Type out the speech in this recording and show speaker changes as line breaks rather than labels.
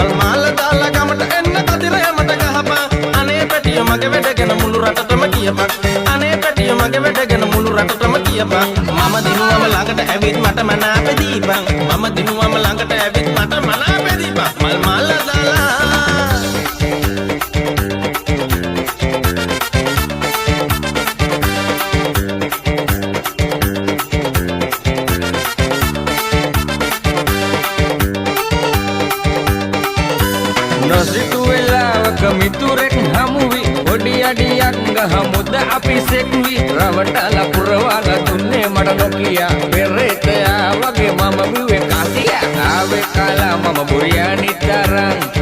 මල් මාල දාලා ගමට එන්න කදිර යමට ගහපන් අනේ පැටිය මගේ වැඩගෙන මුළු රටටම කියපන් අනේ පැටිය මගේ වැඩගෙන මුළු රටටම කියපන් මම දිනුවම ළඟට ඇවිත් මට මනාප දීපන් මම දිනුවම ළඟට ඇවිත් මට මනාප දීපන් මල් මාල දාලා
නොසිතු වෙලාවක මිතුරෙක් හමුවි පොඩි අඩියක් ගහමුද අපි සෙක්වි රවටලා පුරවලා දුන්නේ මට නොකියා පෙරේතයා වගේ මම බිව්වේ කසියා ආවේ කලා මම බුරියානි තරම්